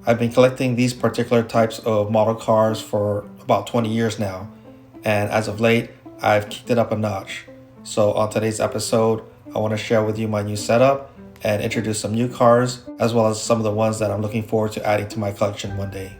I've been collecting these particular types of model cars for about 20 years now, and as of late, I've kicked it up a notch. So on today's episode, I want to share with you my new setup and introduce some new cars, as well as some of the ones that I'm looking forward to adding to my collection one day.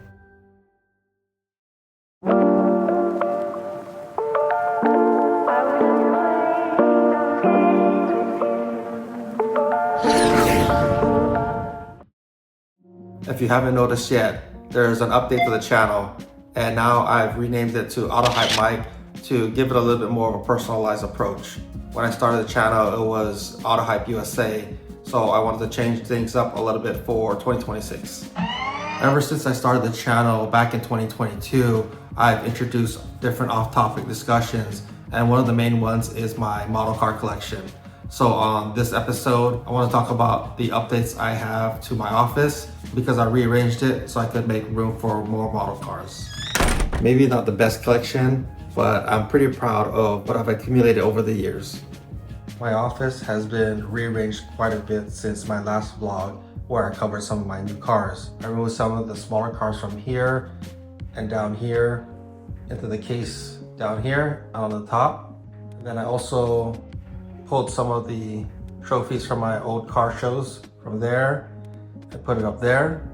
If you haven't noticed yet, there's an update to the channel, and now I've renamed it to Autohype MIKE to give it a little bit more of a personalized approach. When I started the channel, it was Autohype USA, so I wanted to change things up a little bit for 2026. Ever since I started the channel back in 2022, I've introduced different off-topic discussions, and one of the main ones is my model car collection. So on this episode, I want to talk about the updates I have to my office because I rearranged it so I could make room for more model cars. Maybe not the best collection, but I'm pretty proud of what I've accumulated over the years. My office has been rearranged quite a bit since my last vlog where I covered some of my new cars. I removed some of the smaller cars from here and down here into the case down here on the top. And then I also pulled some of the trophies from my old car shows from there and put it up there.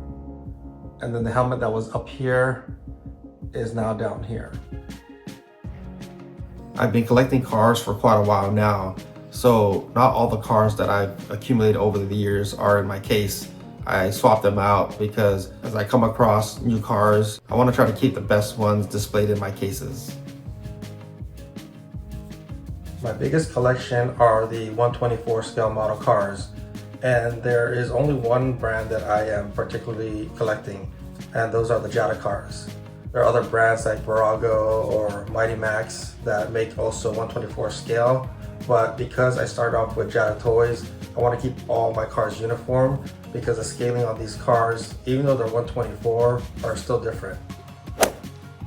And then the helmet that was up here is now down here. I've been collecting cars for quite a while now, so not all the cars that I've accumulated over the years are in my case. I swapped them out because as I come across new cars, I want to try to keep the best ones displayed in my cases. My biggest collection are the 124 scale model cars, and there is only one brand that I am particularly collecting, and those are the Jetta cars. There are other brands like Virago or Mighty Max that make also 124 scale, but because I started off with Jetta toys, I want to keep all my cars uniform because the scaling on these cars, even though they're 124, are still different.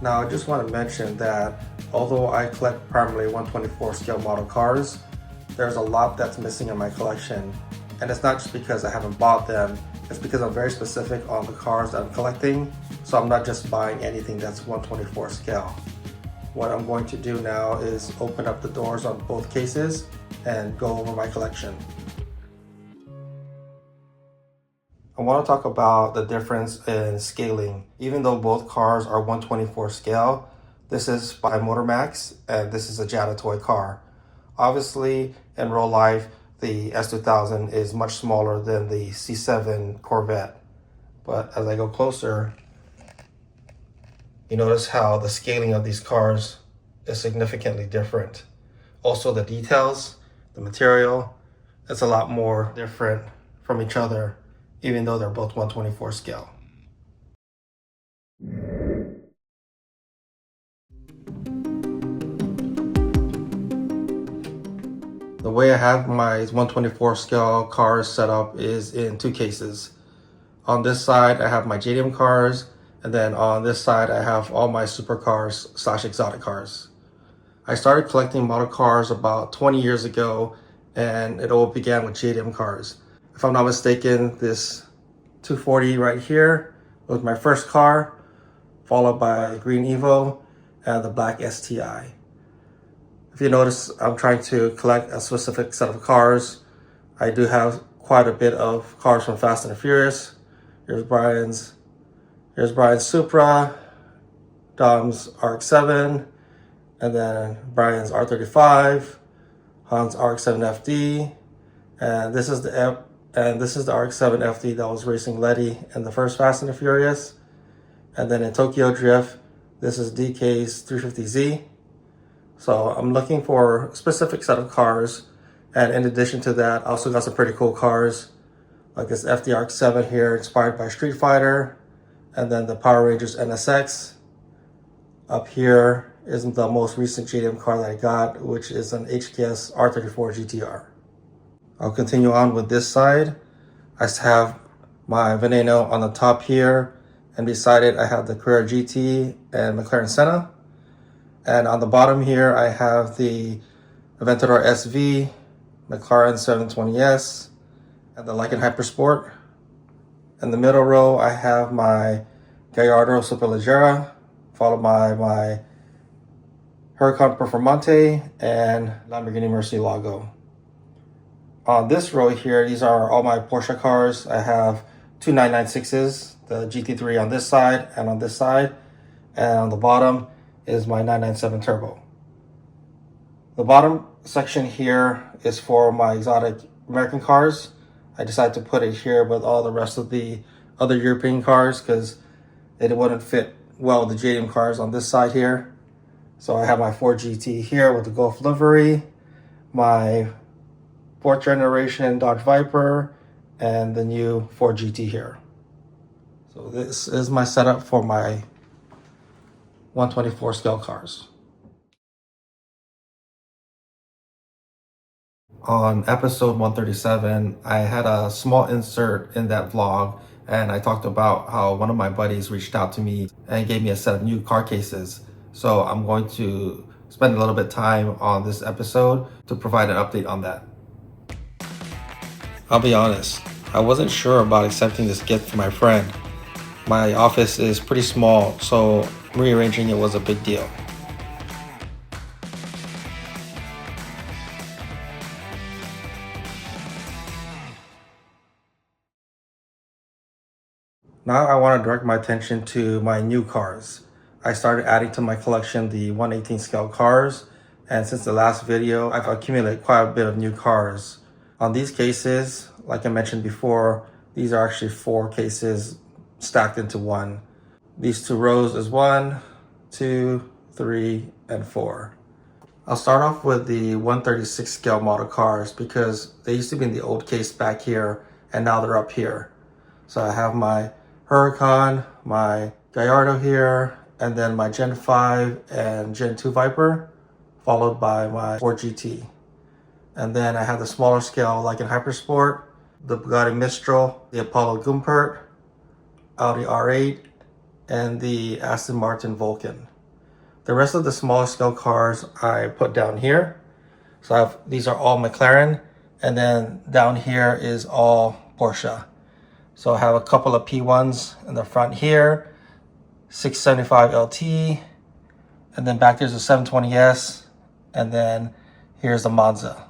Now I just want to mention that although I collect primarily 124 scale model cars, there's a lot that's missing in my collection. And it's not just because I haven't bought them, it's because I'm very specific on the cars that I'm collecting. So I'm not just buying anything that's 124 scale. What I'm going to do now is open up the doors on both cases and go over my collection. I want to talk about the difference in scaling. Even though both cars are 124 scale, this is by Motormax and this is a Jetta toy car. Obviously, in real life, the S2000 is much smaller than the C7 Corvette. But as I go closer, you notice how the scaling of these cars is significantly different. Also the details, the material, it's a lot more different from each other, even though they're both 124 scale. The way I have my 124 scale cars set up is in two cases. On this side, I have my JDM cars, and then on this side, I have all my supercars / exotic cars. I started collecting model cars about 20 years ago, and it all began with JDM cars. If I'm not mistaken, this 240 right here was my first car, followed by the green Evo and the black STI. If you notice, I'm trying to collect a specific set of cars. I do have quite a bit of cars from Fast and Furious. Here's Brian's Supra, Dom's RX-7, and then Brian's R35, Han's RX-7 FD, and this is the RX-7 FD that was racing Letty in the first Fast and the Furious. And then in Tokyo Drift, this is DK's 350Z. So I'm looking for a specific set of cars. And in addition to that, I also got some pretty cool cars, like this FD-RX-7 here, inspired by Street Fighter. And then the Power Rangers NSX. Up here is the most recent JDM car that I got, which is an HKS R34 GTR. I'll continue on with this side. I have my Veneno on the top here, and beside it I have the Carrera GT and McLaren Senna. And on the bottom here I have the Aventador SV, McLaren 720S, and the Lykan Hypersport. In the middle row, I have my Gallardo Superleggera, followed by my Huracan Performante and Lamborghini Murcielago. On this row here, these are all my Porsche cars. I have two 996s, the GT3 on this side and on this side, and on the bottom is my 997 Turbo. The bottom section here is for my exotic American cars. I decided to put it here with all the rest of the other European cars because it wouldn't fit well with the JDM cars on this side here. So I have my Ford GT here with the Golf livery, my 4th generation Dodge Viper, and the new Ford GT here. So this is my setup for my 124 scale cars. On episode 137, I had a small insert in that vlog, and I talked about how one of my buddies reached out to me and gave me a set of new car cases. So I'm going to spend a little bit of time on this episode to provide an update on that. I'll be honest, I wasn't sure about accepting this gift from my friend. My office is pretty small, so rearranging it was a big deal. Now I want to direct my attention to my new cars. I started adding to my collection the 1/18 scale cars, and since the last video, I've accumulated quite a bit of new cars. On these cases, like I mentioned before, these are actually 4 cases stacked into one. These 2 rows is 1, 2, 3, and 4. I'll start off with the 136 scale model cars because they used to be in the old case back here, and now they're up here. So I have my Huracan, my Gallardo here, and then my Gen 5 and Gen 2 Viper, followed by my Ford GT. And then I have the smaller scale like in Hypersport, the Bugatti Mistral, the Apollo Gumpert, Audi R8, and the Aston Martin Vulcan. The rest of the smaller scale cars I put down here. So these are all McLaren, and then down here is all Porsche. So I have a couple of P1s in the front here, 675 LT, and then back there's a 720S, and then here's the Mazda.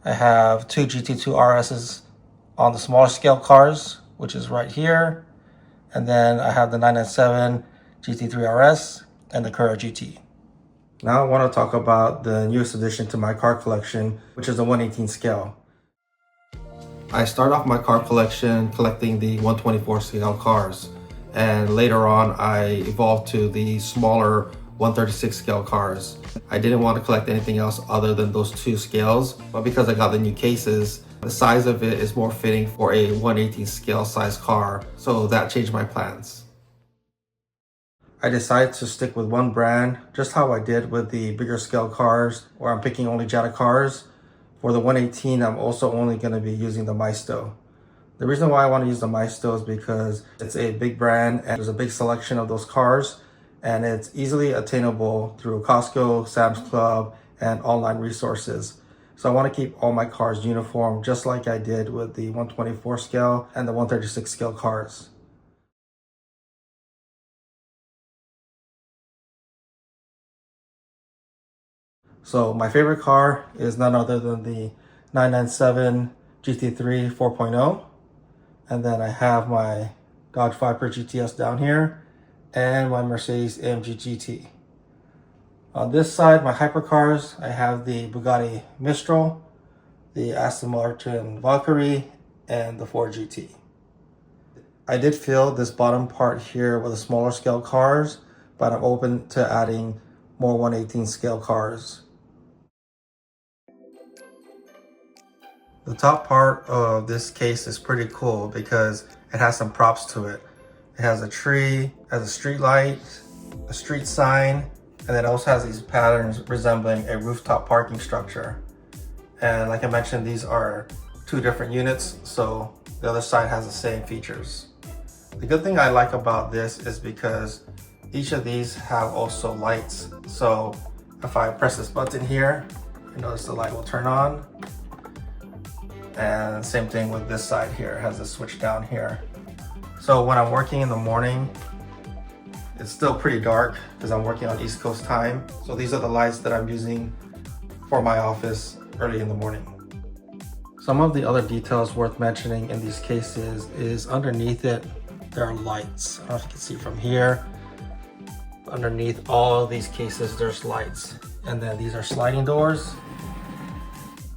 I have 2 GT2 RSs on the smaller scale cars, which is right here, and then I have the 997 GT3 RS and the Carrera GT. Now I want to talk about the newest addition to my car collection, which is the 1/18 scale. I start off my car collection collecting the 124 scale cars, and later on I evolved to the smaller 136 scale cars. I didn't want to collect anything else other than those 2 scales, but because I got the new cases, the size of it is more fitting for a 1/18 scale size car, so that changed my plans. I decided to stick with one brand, just how I did with the bigger scale cars, where I'm picking only Jetta cars. For the 1/18, I'm also only going to be using the Maisto. The reason why I want to use the Maisto is because it's a big brand and there's a big selection of those cars, and it's easily attainable through Costco, Sam's Club, and online resources. So I want to keep all my cars uniform, just like I did with the 124 scale and the 136 scale cars. So my favorite car is none other than the 997 GT3 4.0. And then I have my Dodge Viper GTS down here and my Mercedes AMG GT. On this side, my hypercars, I have the Bugatti Mistral, the Aston Martin Valkyrie, and the Ford GT. I did fill this bottom part here with the smaller scale cars, but I'm open to adding more 1/18 scale cars. The top part of this case is pretty cool because it has some props to it. It has a tree, has a street light, a street sign, and it also has these patterns resembling a rooftop parking structure. And like I mentioned, these are 2 different units, so the other side has the same features. The good thing I like about this is because each of these have also lights. So if I press this button here, you notice the light will turn on. And same thing with this side here, it has a switch down here. So when I'm working in the morning, it's still pretty dark because I'm working on East Coast time. So these are the lights that I'm using for my office early in the morning. Some of the other details worth mentioning in these cases is underneath it, there are lights. I don't know if you can see from here. Underneath all of these cases, there's lights. And then these are sliding doors.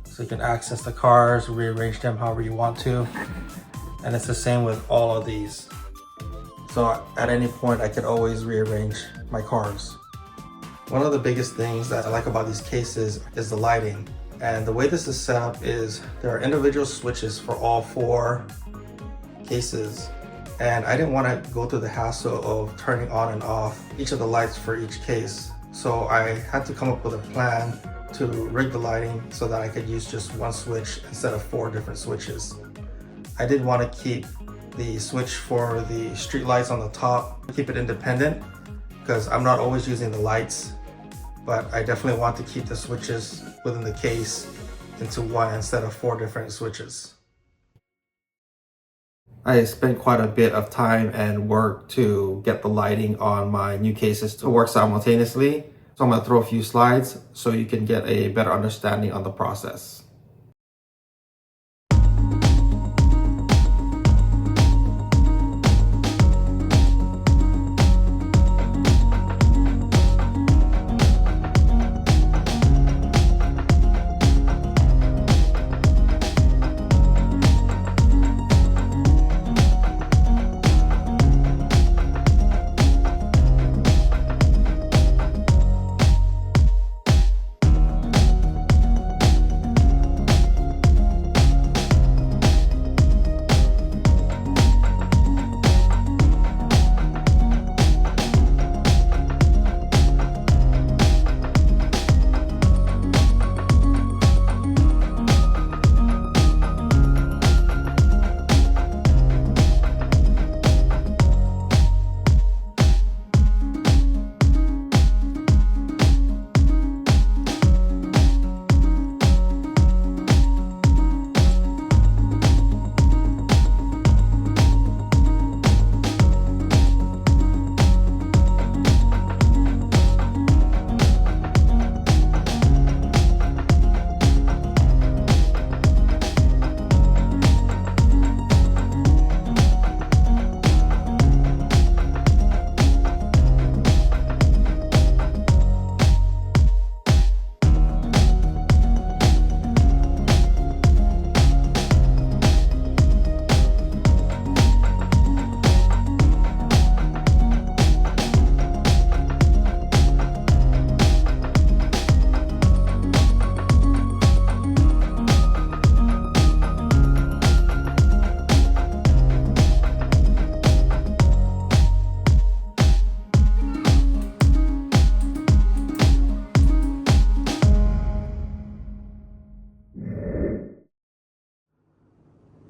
So you can access the cars, rearrange them however you want to. And it's the same with all of these. So at any point, I could always rearrange my cars. One of the biggest things that I like about these cases is the lighting. And the way this is set up is there are individual switches for all 4 cases. And I didn't want to go through the hassle of turning on and off each of the lights for each case. So I had to come up with a plan to rig the lighting so that I could use just one switch instead of 4 different switches. I did want to keep the switch for the street lights on the top, keep it independent because I'm not always using the lights, but I definitely want to keep the switches within the case into one instead of 4 different switches. I spent quite a bit of time and work to get the lighting on my new cases to work simultaneously. So I'm going to throw a few slides so you can get a better understanding on the process.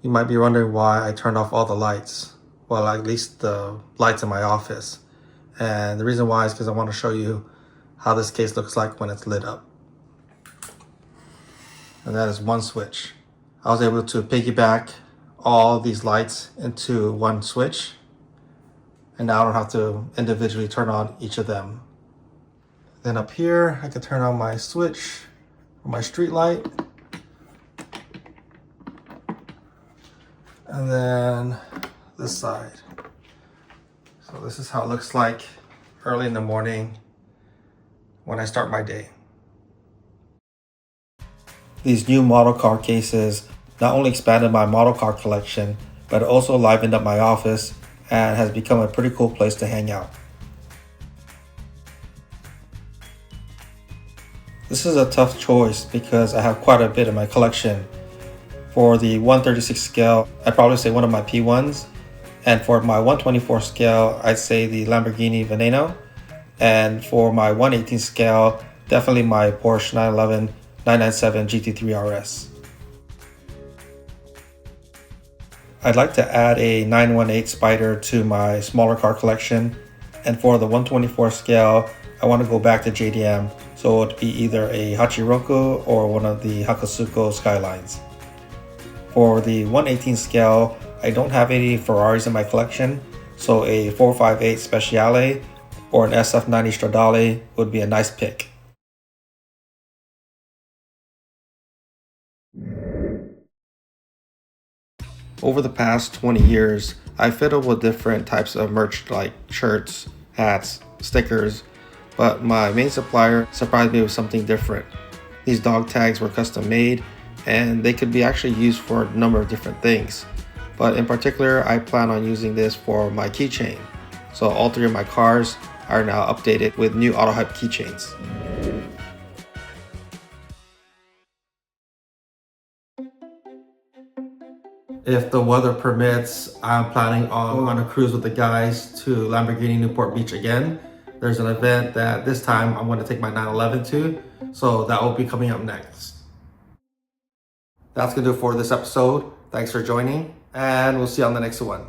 You might be wondering why I turned off all the lights. Well, at least the lights in my office. And the reason why is because I want to show you how this case looks like when it's lit up. And that is one switch. I was able to piggyback all these lights into one switch. And now I don't have to individually turn on each of them. Then up here, I can turn on my switch for my street light. And then this side. So this is how it looks like early in the morning when I start my day. These new model car cases not only expanded my model car collection, but also livened up my office and has become a pretty cool place to hang out. This is a tough choice because I have quite a bit in my collection. For the 136 scale, I'd probably say one of my P1s. And for my 124 scale, I'd say the Lamborghini Veneno. And for my 118 scale, definitely my Porsche 911 997 GT3 RS. I'd like to add a 918 Spider to my smaller car collection. And for the 124 scale, I want to go back to JDM. So it would be either a Hachiroku or one of the Hakusuko Skylines. For the 118 scale, I don't have any Ferraris in my collection, so a 458 Speciale or an SF90 Stradale would be a nice pick. Over the past 20 years, I've fiddled with different types of merch like shirts, hats, stickers, but my main supplier surprised me with something different. These dog tags were custom made and they could be actually used for a number of different things. But in particular, I plan on using this for my keychain. So all three of my cars are now updated with new Autohype keychains. If the weather permits, I'm planning on going on a cruise with the guys to Lamborghini Newport Beach again. There's an event that this time I'm going to take my 911 to, so that will be coming up next. That's going to do it for this episode. Thanks for joining, and we'll see you on the next one.